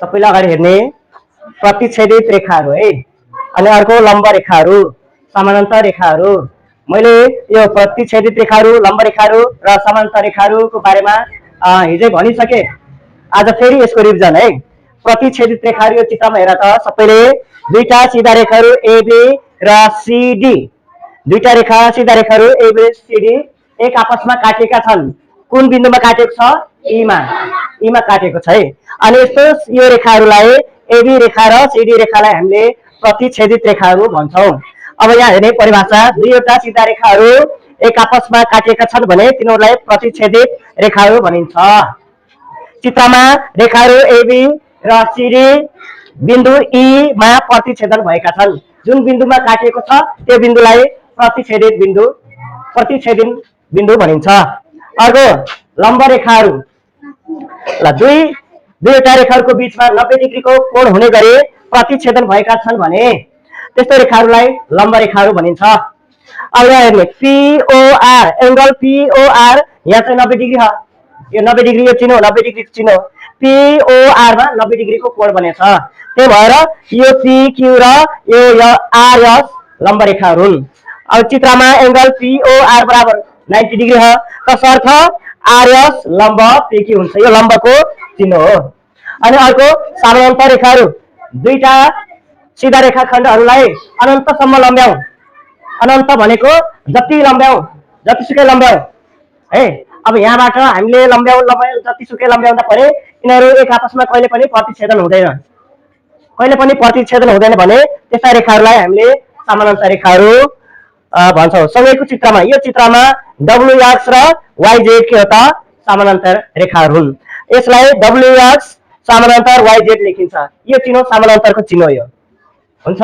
सबैले अगाडि हेर्ने प्रतिच्छेदित रेखाहरू है। अनि अर्को लम्ब रेखाहरू, समानान्तर रेखाहरू। मैले यो प्रतिच्छेदित रेखाहरू, लम्ब रेखाहरू र समानान्तर रेखाहरूको बारेमा हिजै भनिसके। आज फेरि यसको रिभिजन है। प्रतिच्छेदित रेखाहरू यो चित्रमा हेर त सबैले, दुईटा सिधा रेखाहरू एबी र सिडी, दुईटा रेखा सिधा रेखाहरू एबी र सिडी एक आपसमा काटेका छन्। कुन बिन्दुमा काटेको छ? ईमा, ईमा काटेको छ है। अनि यस्तो यो रेखाहरूलाई एबी रेखा र सिडी रेखालाई हामीले प्रतिच्छेदित रेखाहरू भन्छौं। अब यहाँ हेर्ने परिभाषा, दुईवटा सिधा रेखाहरू एक आपसमा काटेका छन् भने तिनीहरूलाई प्रतिच्छेदित रेखाहरू भनिन्छ। चित्रमा रेखाहरू एबी र सिडी बिन्दु ई मा प्रतिच्छेदन भएका छन्। जुन बिन्दुमा काटिएको छ त्यो बिन्दुलाई प्रतिच्छेदित बिन्दु भनिन्छ। अर्को लम्ब रेखाहरू, ल दुईवटा रेखाहरूको बीचमा 90 डिग्रीको कोण हुने गरी प्रतिच्छेदन भएका छन् भने त्यस्तो रेखाहरूलाई लम्ब रेखाहरू भनिन्छ। अब यहाँ हेर्ने पीओआर, एंगल पीओआर यहाँ चाहिँ 90 डिग्री हो। यो 90 डिग्री यो चिन्ह 90 डिग्री चिन्ह पीओआर मा 90 डिग्रीको कोण बनेछ। त्यही भएर यो पीक्यू र यो आरएस लम्ब रेखाहरू हुन्। अब चित्रमा एंगल पीओआर बराबर 90 डिग्री हो, तसर्थ आरएस लम्ब पीक्यू हुन्छ। यो लम्बको चिन्ह हो। अनि अर्को समानान्तर रेखाहरू, दुईटा सिधा रेखाखण्डहरूलाई अनन्तसम्म लम्ब्याउँ। अनन्त भनेको जति लम्ब्याउँ, जतिसुकै लम्ब्याउँ है। अब यहाँबाट हामीले लम्ब्याउँ जतिसुकै लम्ब्याउँदा पनि यिनीहरू एक आपसमा कहिले पनि प्रतिच्छेदन हुँदैन। कहिले पनि प्रतिच्छेदन हुँदैन भने त्यस्ता रेखाहरूलाई हामीले समानान्तर रेखाहरू भन्छौँ। सँगैको चित्रमा, यो चित्रमा डब्लु एक्स र वाइ जेड के हो त? समानान्तर रेखाहरू हुन्। यसलाई डब्लु एक्स समानान्तर वाइ जेड लेखिन्छ। यो चिन्ह समानान्तरको चिन्ह हो। हुन्छ।